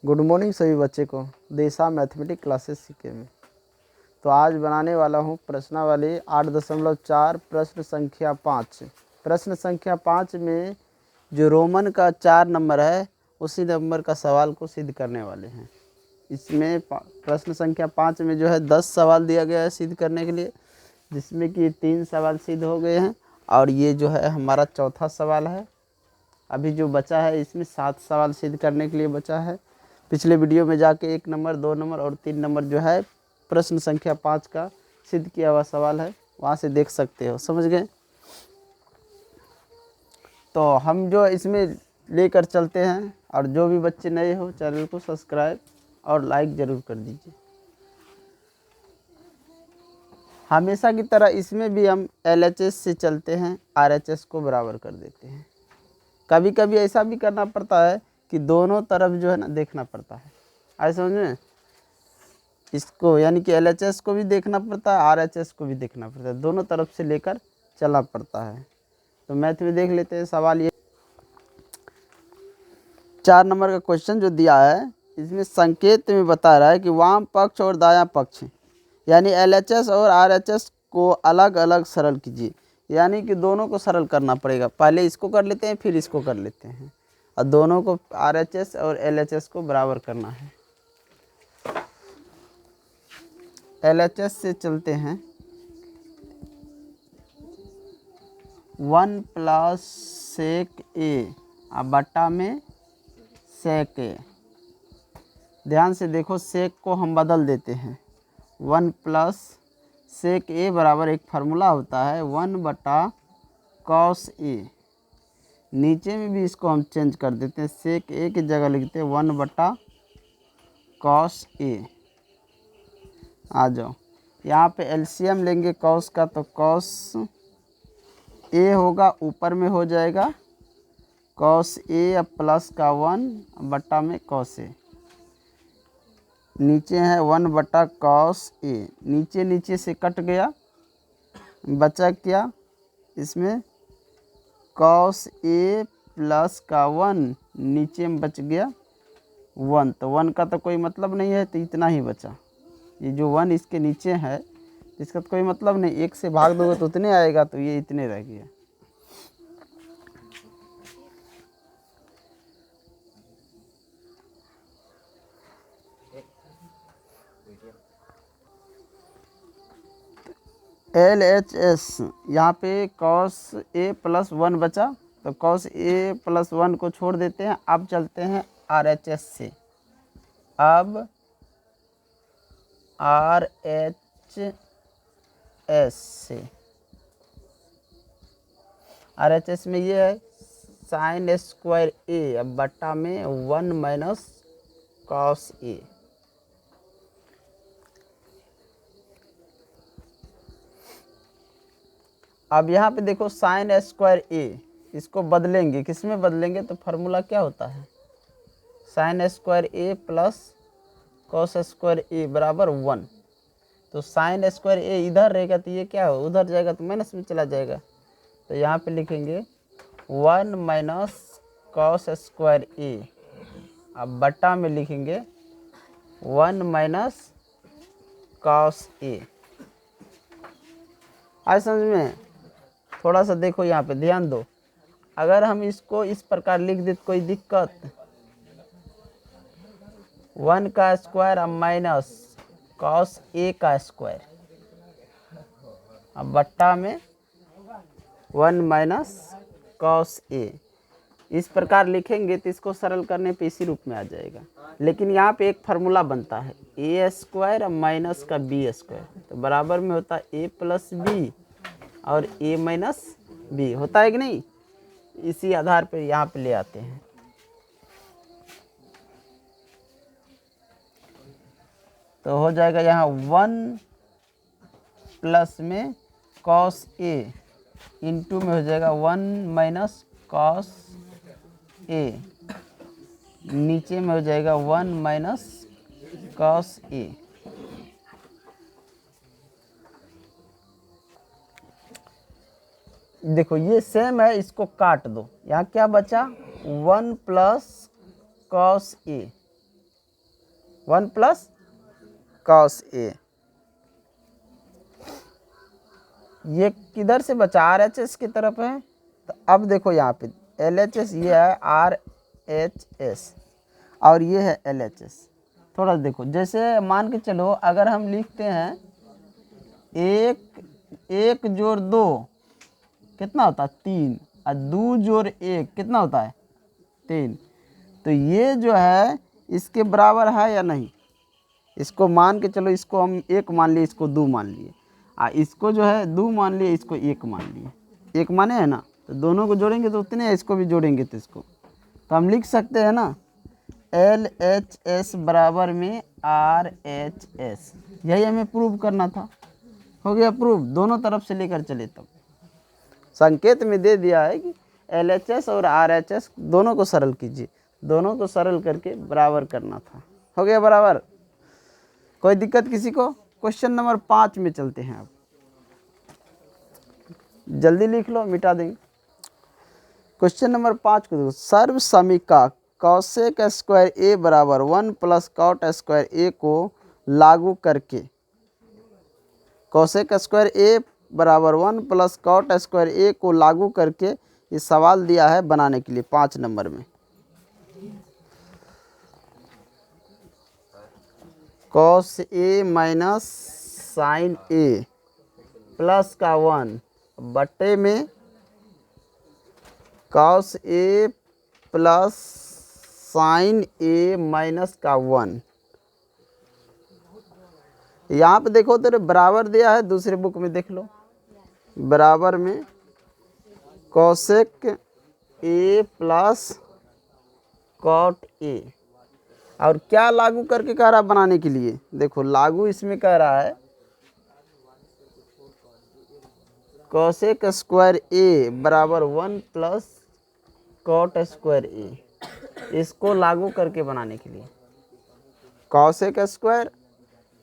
Good morning सभी बच्चे को देशा मैथमेटिक्स क्लासेस सीखे में। तो आज बनाने वाला हूँ प्रश्नावली 8.4 प्रश्न संख्या 5। प्रश्न संख्या 5 में जो रोमन का 4 नंबर है उसी नंबर का सवाल को सिद्ध करने वाले हैं। इसमें प्रश्न संख्या 5 में जो है 10 सवाल दिया गया है सिद्ध करने के लिए, जिसमें कि 3 सवाल सिद्ध हो गए हैं और ये जो है हमारा चौथा सवाल है। अभी जो बचा है इसमें 7 सवाल सिद्ध करने के लिए बचा है। पिछले वीडियो में जाके 1 नंबर 2 नंबर और 3 नंबर जो है प्रश्न संख्या 5 का सिद्ध किया हुआ सवाल है, वहाँ से देख सकते हो। समझ गए? तो हम जो इसमें लेकर चलते हैं, और जो भी बच्चे नए हो चैनल को सब्सक्राइब और लाइक ज़रूर कर दीजिए। हमेशा की तरह इसमें भी हम LHS से चलते हैं, RHS को बराबर कर देते हैं। कभी कभी ऐसा भी करना पड़ता है कि दोनों तरफ जो है ना देखना पड़ता है। ऐसा समझ में, इसको यानी कि LHS को भी देखना पड़ता है, RHS को भी देखना पड़ता है, दोनों तरफ से लेकर चलना पड़ता है। तो मैथ में देख लेते हैं सवाल। ये 4 नंबर का क्वेश्चन जो दिया है इसमें संकेत में बता रहा है कि वाम पक्ष और दायां पक्ष यानी LHS और RHS को अलग अलग सरल कीजिए। यानी कि दोनों को सरल करना पड़ेगा। पहले इसको कर लेते हैं फिर इसको कर लेते हैं, और दोनों को RHS और LHS को बराबर करना है। LHS से चलते हैं। 1 प्लस सेक ए अब बट्टा में सेक ए। ध्यान से देखो, सेक को हम बदल देते हैं। 1 प्लस सेक ए बराबर एक फार्मूला होता है 1 बटा कॉस ए। नीचे में भी इसको हम चेंज कर देते हैं, सेक ए की जगह लिखते हैं 1 बटा कॉस ए। आ जाओ, यहाँ पे एलसीएम लेंगे कॉस का, तो कॉस ए होगा ऊपर में हो जाएगा कॉस ए अब प्लस का 1 बट्टा में कॉस ए। नीचे है 1 बटा कॉस ए, नीचे नीचे से कट गया, बचा क्या इसमें कॉस ए प्लस का 1, नीचे में बच गया 1। तो 1 का तो कोई मतलब नहीं है, तो इतना ही बचा। ये जो 1 इसके नीचे है इसका तो कोई मतलब नहीं, 1 से भाग दोगे तो उतने आएगा, तो ये इतने रह गया। LHS यहाँ पे कॉस ए प्लस 1 बचा, तो कॉस ए प्लस 1 को छोड़ देते हैं। अब चलते हैं RHS से। अब RHS में ये है साइन स्क्वायर ए अब बट्टा में 1 माइनस कॉस ए। अब यहाँ पे देखो साइन स्क्वायर ए, इसको बदलेंगे, किस में बदलेंगे? तो फार्मूला क्या होता है साइन स्क्वायर ए प्लस कॉस स्क्वायर ए बराबर 1। तो साइन स्क्वायर ए इधर रहेगा तो ये क्या हो, उधर जाएगा तो माइनस में चला जाएगा। तो यहाँ पे लिखेंगे 1 माइनस कॉस स्क्वायर ए अब बट्टा में लिखेंगे 1 माइनस कॉस ए। आज समझ में? थोड़ा सा देखो, यहाँ पे ध्यान दो। अगर हम इसको इस प्रकार लिख दे तो कोई दिक्कत? 1 का स्क्वायर अब माइनस कॉस ए का स्क्वायर अब बट्टा में 1 माइनस कॉस ए। इस प्रकार लिखेंगे तो इसको सरल करने पे इसी रूप में आ जाएगा। लेकिन यहाँ पे एक फार्मूला बनता है ए स्क्वायर अब माइनस का बी स्क्वायर, तो बराबर में होता है ए प्लस बी और ए माइनस बी, होता है कि नहीं? इसी आधार पर यहाँ पे ले आते हैं। तो हो जाएगा यहाँ 1 प्लस में कॉस ए इंटू में हो जाएगा 1 माइनस कॉस ए, नीचे में हो जाएगा 1 माइनस कॉस ए। देखो ये सेम है, इसको काट दो। यहाँ क्या बचा 1 plus cos A, 1 plus cos A. ये किधर से बचा, आर एच एस की तरफ है। तो अब देखो यहाँ पे एल एच एस, ये है आर एच एस और ये है एल एच एस। थोड़ा देखो, जैसे मान के चलो अगर हम लिखते हैं एक जोड़ 2 कितना होता है 3, और 2 जोड़ 1 कितना होता है 3। तो ये जो है इसके बराबर है या नहीं, इसको मान के चलो, इसको हम 1 मान लिए, इसको 2 मान लिए, इसको जो है 2 मान लिए, इसको 1 मान लिए, 1 माने है ना। तो दोनों को जोड़ेंगे तो उतने, इसको भी जोड़ेंगे तो इसको, तो हम लिख सकते हैं ना एल एच एस बराबर में आर एच एस। यही हमें प्रूव करना था, हो गया प्रूव। दोनों तरफ से लेकर चले, तब संकेत में दे दिया है कि एल एच एस और आर एच एस दोनों को सरल कीजिए, दोनों को सरल करके बराबर करना था, हो गया बराबर। कोई दिक्कत किसी को? क्वेश्चन नंबर 5 में चलते हैं। अब जल्दी लिख लो, मिटा देंगे। क्वेश्चन नंबर 5 को देखो, सर्व समीका कॉसेक स्क्वायर ए बराबर 1 प्लस कॉट स्क्वायर ए को लागू करके, कॉसेक स्क्वायर ए बराबर 1 प्लस कॉट स्क्वायर ए को लागू करके ये सवाल दिया है बनाने के लिए 5 नंबर में। Cos A minus sign A plus का 1 बट्टे में cos A plus sign A minus का 1। यहाँ पे देखो तेरे बराबर दिया है, दूसरे बुक में देख लो, बराबर में cosec A plus cot A, और क्या लागू करके कह रहा है बनाने के लिए, देखो लागू इसमें कह रहा है कॉसेक स्क्वायर ए बराबर 1 प्लस कॉट स्क्वायर ए, इसको लागू करके बनाने के लिए कॉसेक स्क्वायर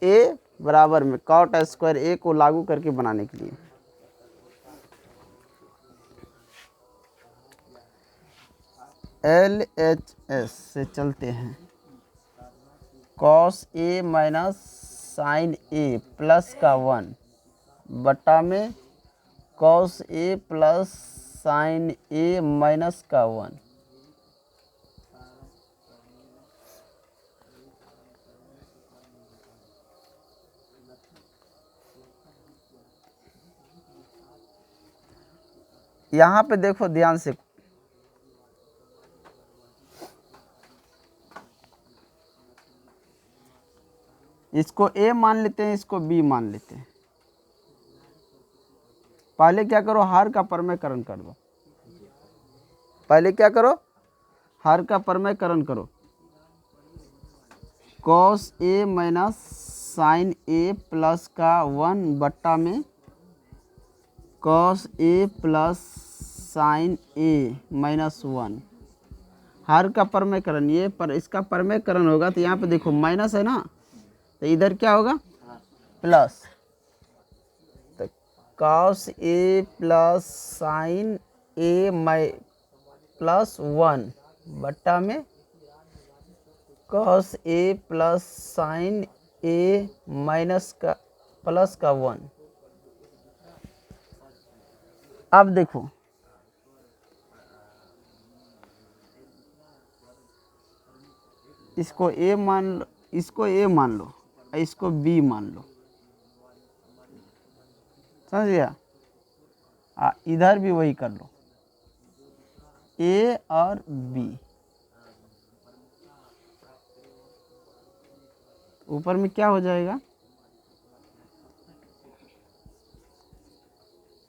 ए बराबर में कॉट स्क्वायर ए को लागू करके बनाने के लिए। एल एच एस से चलते हैं, cos A minus sign A plus का 1 बटा में cos A plus sign A minus का 1। यहाँ पे देखो ध्यान से, इसको ए मान लेते हैं, इसको बी मान लेते हैं। पहले क्या करो, हर का परमेयकरण कर दो। पहले क्या करो, हर का परमेयकरण करो। Cos A minus sign A plus का 1 बट्टा में cos A plus sign A minus 1, हर का परमेयकरण, ये पर इसका परमेयकरण होगा तो यहाँ पे देखो माइनस है ना, तो इधर क्या होगा प्लस, तो cos A plus sign A plus 1 बट्टा में cos A plus sign A minus का प्लस का 1। अब देखो इसको ए मान लो, इसको ए मान लो, इसको बी मान लो, समझ गया। इधर भी वही कर लो, ए और बी। ऊपर में क्या हो जाएगा,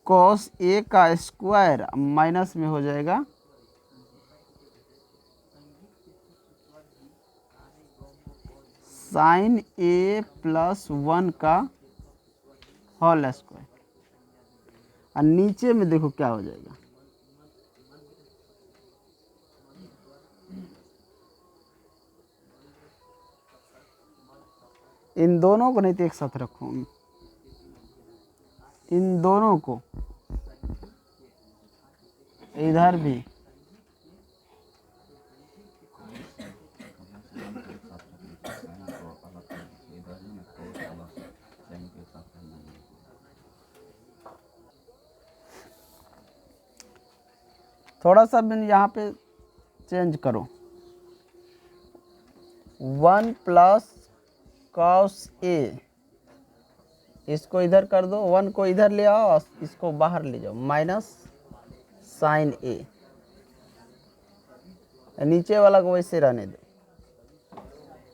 कॉस ए का स्क्वायर माइनस में हो जाएगा साइन ए प्लस 1 का होल स्क्वायर, और नीचे में देखो क्या हो जाएगा, इन दोनों को नहीं तो एक साथ रखो, इन दोनों को इधर भी, थोड़ा सा भी यहाँ पे चेंज करो। 1 प्लस कॉस ए, इसको इधर कर दो, 1 को इधर ले आओ और इसको बाहर ले जाओ, माइनस साइन ए, नीचे वाला को वैसे रहने दो,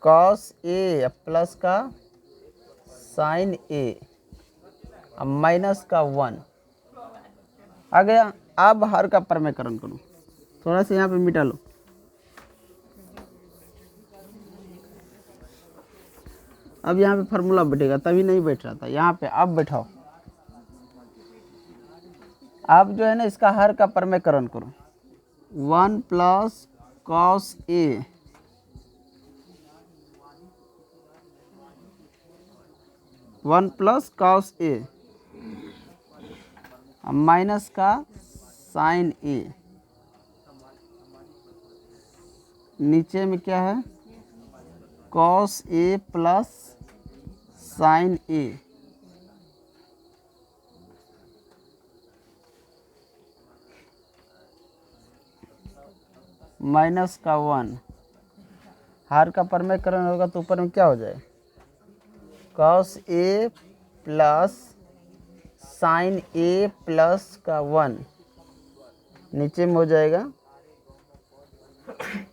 कॉस ए प्लस का साइन ए अब माइनस का 1 आ गया। अब हर का परमेकरण करो, थोड़ा सा यहाँ पे मिटा लो। अब यहाँ पे फार्मूला बैठेगा, तभी नहीं बैठ रहा था, यहाँ पे अब बैठाओ। अब जो है ना इसका हर का परमेकरण करो। 1 प्लस कॉस ए माइनस का साइन ए, नीचे में क्या है, cos A plus sign A, minus का 1, हर का परमेकरण होगा तो ऊपर में क्या हो जाए, cos A plus sign A plus का 1, नीचे में हो जाएगा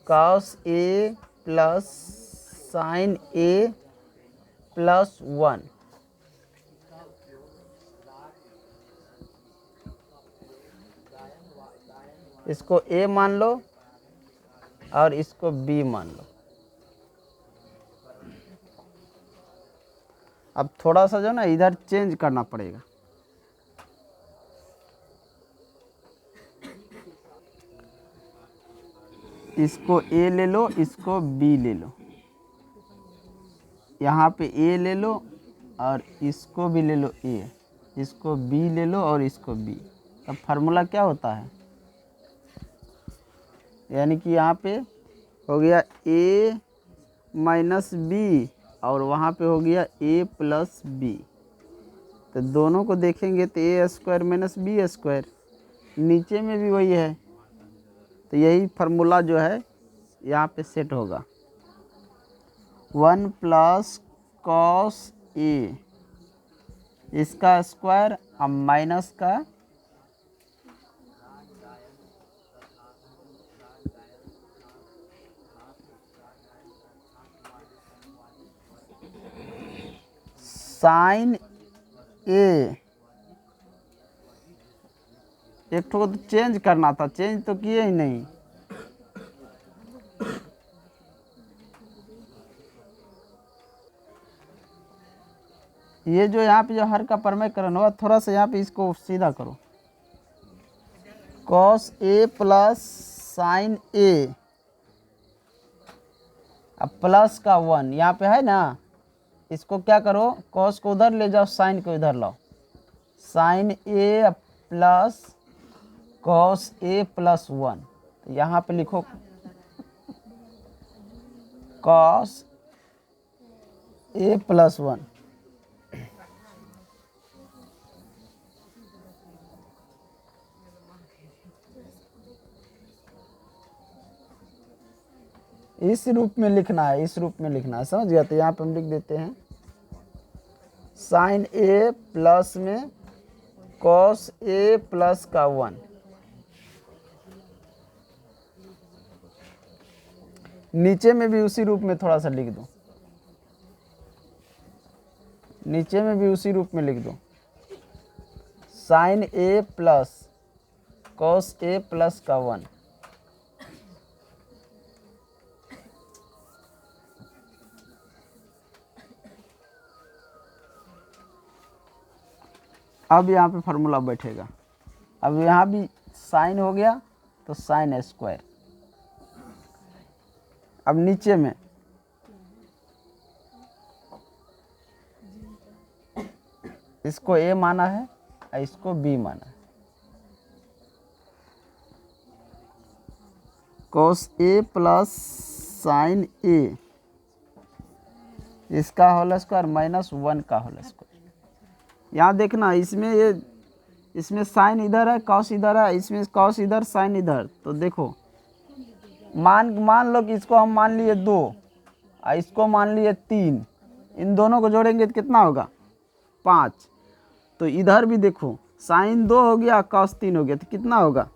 cos A plus sign A plus 1, इसको a मान लो और इसको b मान लो। अब थोड़ा सा जो ना इधर चेंज करना पड़ेगा। इसको a ले लो, इसको b ले लो, यहाँ पे a ले लो और इसको भी ले लो a, इसको b ले लो और इसको b। अब फार्मूला क्या होता है, यानी कि यहाँ पे हो गया a माइनस बी और वहाँ पे हो गया a प्लस बी, तो दोनों को देखेंगे तो a square minus B square, नीचे में भी वही है, तो यही फार्मूला जो है यहाँ पे सेट होगा। 1 प्लस कॉस ए, इसका स्क्वायर अब माइनस का साइन ए, एक ठो तो चेंज करना था, चेंज तो किए ही नहीं। ये जो यहाँ पे जो हर का परमेकरण होगा, थोड़ा सा यहाँ पे इसको सीधा करो, कॉस ए प्लस साइन ए अब प्लस का 1 यहाँ पे है ना, इसको क्या करो, कॉस को उधर ले जाओ, साइन को इधर लाओ, sign A plus cos A plus 1, तो यहाँ पे लिखो कॉस ए प्लस 1। इस रूप में लिखना है, इस रूप में लिखना है, समझ गया। तो यहाँ पे हम लिख देते हैं साइन ए प्लस में कॉस ए प्लस का 1, नीचे में भी उसी रूप में थोड़ा सा लिख दो, नीचे में भी उसी रूप में लिख दो, sign A plus cos A plus का 1। अब यहाँ पे फार्मूला बैठेगा। अब यहाँ भी साइन हो गया तो साइन स्क्वायर, अब नीचे में इसको a माना है और इसको b माना है, cos a plus sign a, इसका होल स्क्वायर माइनस 1 का होल स्क्वायर। यहाँ देखना, इसमें ये इसमें साइन इधर है, कॉस इधर है, इसमें कॉस इधर, साइन इधर। तो देखो मान लो कि इसको हम मान लिए 2 और इसको मान लिए 3, इन दोनों को जोड़ेंगे तो कितना होगा 5। तो इधर भी देखो साइन 2 हो गया, कॉस 3 हो गया, तो कितना होगा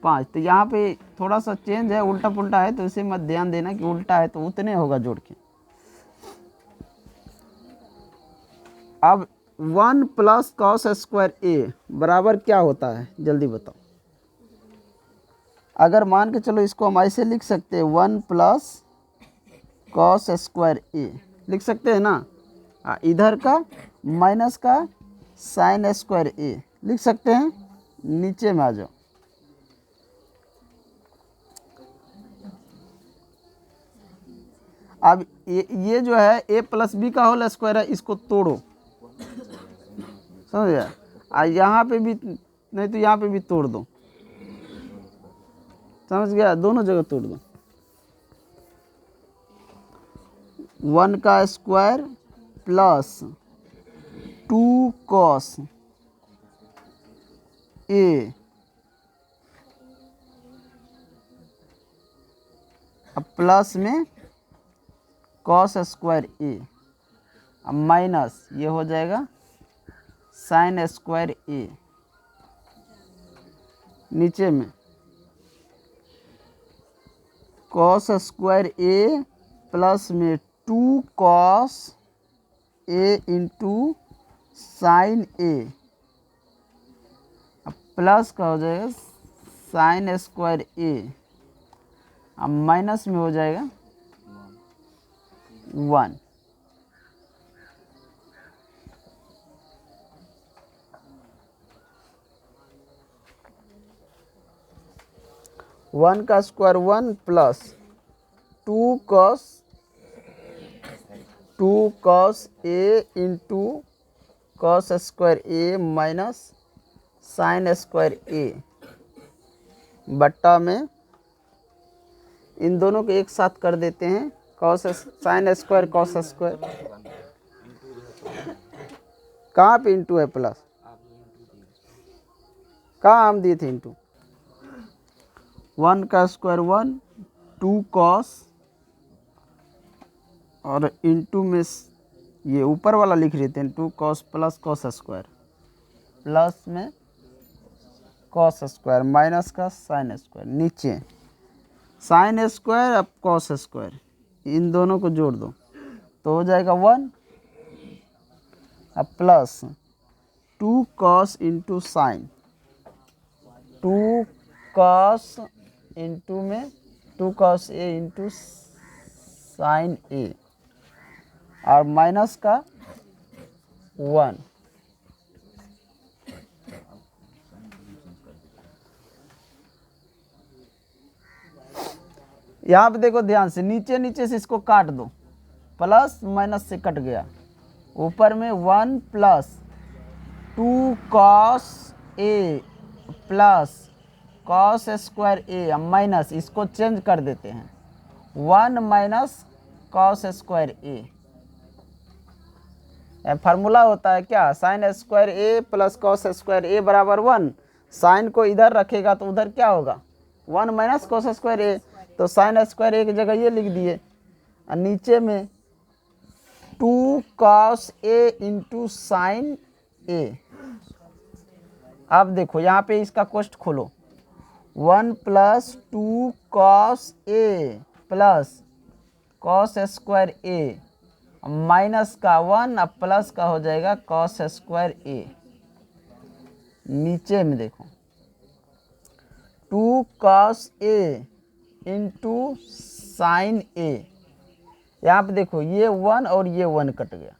5। तो यहाँ पे थोड़ा सा चेंज है, उल्टा पुल्टा है, तो इसे मत ध्यान देना कि उल्टा है, तो उतने होगा जोड़ के। अब 1 प्लस कॉस स्क्वायर ए बराबर क्या होता है, जल्दी बताओ। अगर मान के चलो इसको हम ऐसे लिख सकते हैं, 1 प्लस कॉस स्क्वायर ए लिख सकते हैं ना। इधर का माइनस का साइन स्क्वायर ए लिख सकते हैं। नीचे में आ जाओ, अब ये जो है a प्लस बी का होल स्क्वायर है, इसको तोड़ो, समझ गया। यहाँ पे भी नहीं तो यहाँ पे भी तोड़ दो, समझ गया, दोनों जगह तोड़ दो। 1 का स्क्वायर प्लस 2 कॉस ए, अब प्लस में कॉस स्क्वायर ए, अब माइनस ये हो जाएगा साइन स्क्वायर ए। नीचे में कॉस स्क्वायर ए प्लस में 2 कॉस ए इंटू साइन ए, अब प्लस का हो जाएगा साइन स्क्वायर ए, अब माइनस में हो जाएगा 1। वन का square 1 plus 2 cos A into cos square A minus sine square ए, बट्टा में इन दोनों को एक साथ कर देते हैं, cos sine square cos square, कहाँ पे इंटू है प्लस, कहाँ हम दिए थे इंटू। 1 का स्क्वायर 1, 2 कॉस, और इंटू में ये ऊपर वाला लिख लेते हैं 2 cos plus cos square, plus में कॉस स्क्वायर माइनस का साइन स्क्वायर, नीचे साइन स्क्वायर अब कॉस स्क्वायर, इन दोनों को जोड़ दो तो हो जाएगा 1, अब plus 2 cos into sine, 2 cos into में 2 कॉस ए इंटू साइन ए, और माइनस का 1। यहाँ पे देखो ध्यान से, नीचे से इसको काट दो, प्लस माइनस से कट गया, ऊपर में 1 plus 2 cos A plus cos square A, minus इसको चेंज कर देते हैं 1 माइनस कॉस स्क्वायर ए। फार्मूला होता है क्या, साइन स्क्वायर ए प्लस कॉस स्क्वायर ए बराबर 1। साइन को इधर रखेगा तो उधर क्या होगा 1 माइनस कॉस स्क्वायर ए, तो साइन स्क्वायर ए की जगह ये लिख दिए, और नीचे में 2 कॉस ए इंटू साइन ए। अब देखो यहाँ पे इसका कोष्ठ खोलो, 1 plus 2 cos A plus cos square A, minus का 1, अब प्लस का हो जाएगा कॉस स्क्वायर ए। नीचे में देखो 2 कॉस ए इंटू साइन ए, यहाँ पे देखो ये 1 और ये 1 कट गया,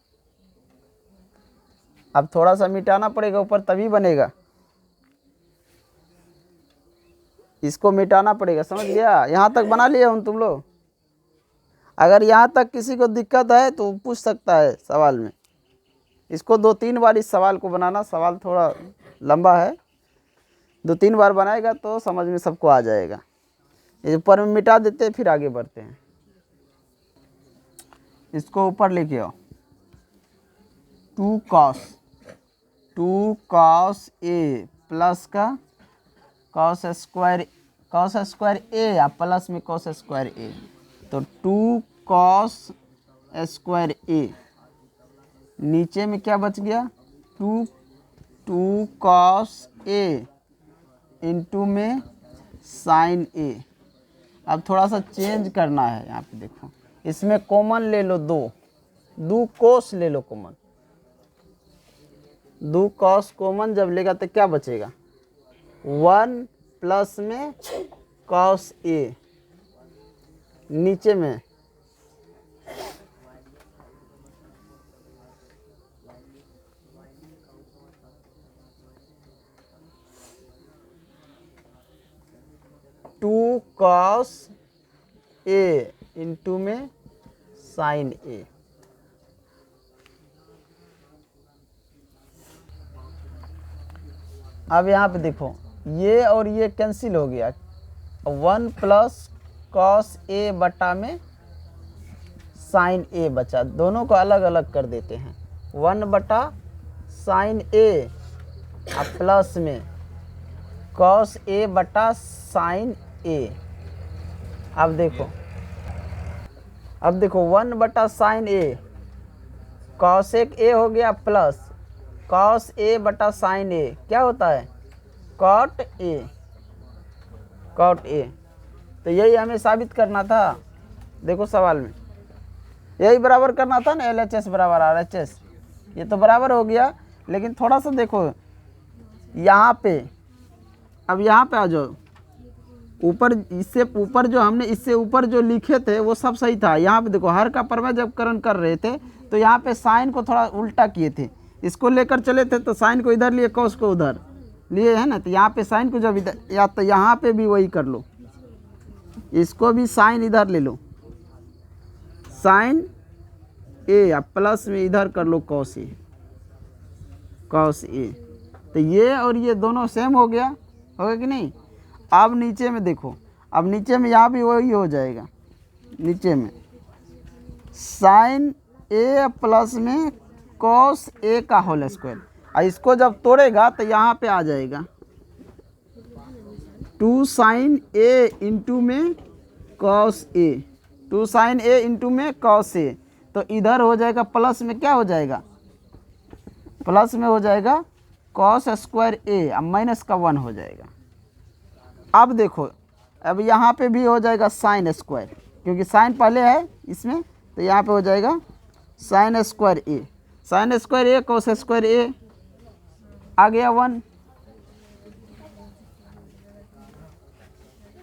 अब थोड़ा सा मिटाना पड़ेगा ऊपर तभी बनेगा, इसको मिटाना पड़ेगा, समझ गया। यहाँ तक बना लिए हम तुम लोग। अगर यहाँ तक किसी को दिक्कत है तो पूछ सकता है सवाल में, इसको 2-3 बार इस सवाल को बनाना, सवाल थोड़ा लंबा है, 2-3 बार बनाएगा तो समझ में सबको आ जाएगा। ये ऊपर में मिटा देते हैं फिर आगे बढ़ते हैं। इसको ऊपर लेके आओ, 2 2 कॉस ए प्लस का कॉस स्क्वायर ए या प्लस में कॉस स्क्वायर ए, तो 2 कॉस स्क्वायर ए, नीचे में क्या बच गया 2 कॉस ए इंटू में साइन ए। अब थोड़ा सा चेंज करना है, यहाँ पे देखो इसमें कॉमन ले लो, 2 कॉस ले लो कॉमन, 2 कॉस कॉमन जब लेगा तो क्या बचेगा 1 प्लस में कॉस ए, नीचे में 2 कॉस ए इंटू में साइन ए। अब यहाँ पे देखो ये और ये कैंसिल हो गया, 1 प्लस कॉस ए बटा में साइन ए बचा, दोनों को अलग अलग कर देते हैं, 1 बटा साइन ए प्लस में कॉस ए बटा साइन ए। अब देखो 1 बटा साइन ए, कॉसेक ए हो गया प्लस कॉस ए बटा साइन ए क्या होता है कॉट ए। तो यही हमें साबित करना था, देखो सवाल में यही बराबर करना था ना, LHS बराबर RHS, ये तो बराबर हो गया। लेकिन थोड़ा सा देखो यहाँ पे, अब यहाँ पे आ जाओ, ऊपर इससे ऊपर जो हमने इससे ऊपर जो लिखे थे वो सब सही था। यहाँ पे देखो हर का प्रमेय जब करण कर रहे थे तो यहाँ पे साइन को थोड़ा उल्टा किए थे, इसको लेकर चले थे तो साइन को इधर लिए कॉस को उधर लिए है ना, तो यहाँ पे साइन को जब इधर, या तो यहाँ पे भी वही कर लो, इसको भी साइन इधर ले लो, साइन ए या प्लस में इधर कर लो कॉस ए। तो ये और ये दोनों सेम हो गया कि नहीं। अब नीचे में देखो, अब नीचे में यहाँ भी वही हो जाएगा, नीचे में साइन ए प्लस में कॉस ए का होल स्क्वायर, और इसको जब तोड़ेगा तो यहाँ पे आ जाएगा 2 साइन ए इंटू में cos A, 2 sign A into में कॉस ए। तो इधर हो जाएगा प्लस में क्या हो जाएगा, प्लस में हो जाएगा कॉस स्क्वायर ए, अब माइनस का 1 हो जाएगा। अब देखो अब यहाँ पे भी हो जाएगा साइन स्क्वायर, क्योंकि साइन पहले है इसमें, तो यहाँ पे हो जाएगा साइन स्क्वायर ए, साइन स्क्वायर ए कॉस स्क्वायर ए, आ गया 1,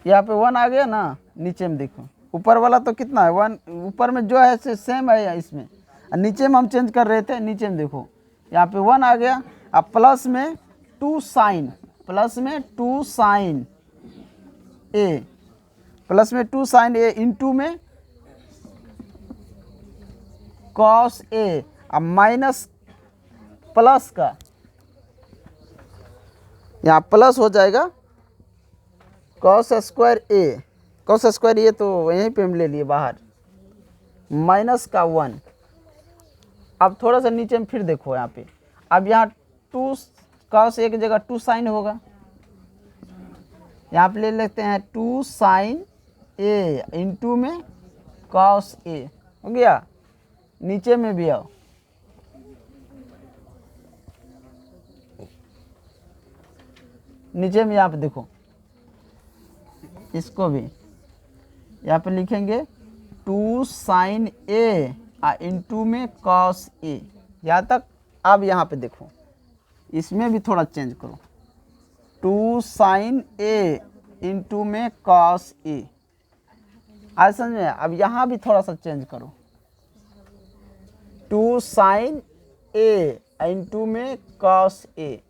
यहाँ पे 1 आ गया ना। नीचे में देखो ऊपर वाला तो कितना है 1, ऊपर में जो है सेम है इसमें, नीचे में हम चेंज कर रहे थे, नीचे में देखो यहाँ पे 1 आ गया। अब प्लस में 2 साइन, प्लस में 2 साइन ए, प्लस में 2 साइन ए इंटू में कॉस ए, अब माइनस प्लस का यहाँ प्लस हो जाएगा कॉस स्क्वायर ए, कॉस स्क्वायर ए तो यहीं पे हम ले लिए बाहर, माइनस का 1। अब थोड़ा सा नीचे में फिर देखो यहाँ पे, अब यहाँ 2 कॉस ए की जगह 2 साइन होगा, यहाँ पे ले लेते हैं 2 साइन ए इंटू में कॉस ए, हो गया। नीचे में भी आओ, नीचे में यहाँ पे देखो, इसको भी यहाँ पे लिखेंगे 2 साइन ए इंटू में कॉस ए, यहाँ तक। अब यहाँ पे देखो इसमें भी थोड़ा चेंज करो, 2 साइन ए इंटू में कॉस ए, आज समझ में। अब यहाँ भी थोड़ा सा चेंज करो, 2 साइन ए इंटू में कॉस ए,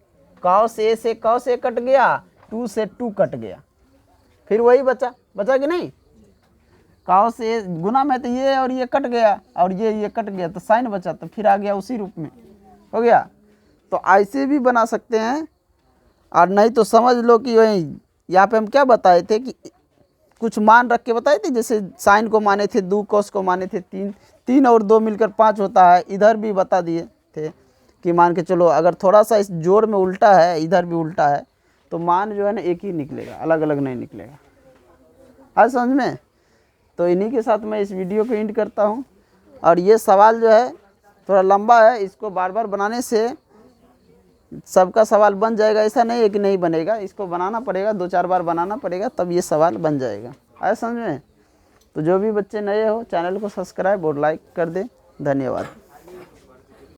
कॉस ए से कॉस ए कट गया, 2 से 2 कट गया, फिर वही बचा कि नहीं, कॉस ए गुना में तो ये और ये कट गया और ये कट गया, तो साइन बचा, तो फिर आ गया उसी रूप में, हो गया। तो ऐसे भी बना सकते हैं, और नहीं तो समझ लो कि वही यहाँ पे हम क्या बताए थे कि कुछ मान रख के बताए थे, जैसे साइन को माने थे 2, कॉस को माने थे 3 और 2 मिलकर 5 होता है। इधर भी बता दिए थे कि मान के चलो अगर थोड़ा सा इस जोड़ में उल्टा है, इधर भी उल्टा है, तो मान जो है ना एक ही निकलेगा, अलग अलग नहीं निकलेगा। आज समझ में? तो इन्हीं के साथ मैं इस वीडियो को एंड करता हूँ। और ये सवाल जो है थोड़ा लंबा है, इसको बार बार बनाने से सबका सवाल बन जाएगा, ऐसा नहीं है कि नहीं बनेगा, इसको बनाना पड़ेगा, 2-4 बार बनाना पड़ेगा, तब ये सवाल बन जाएगा। आया समझ में? तो जो भी बच्चे नए हो चैनल को सब्सक्राइब और लाइक कर दें। धन्यवाद।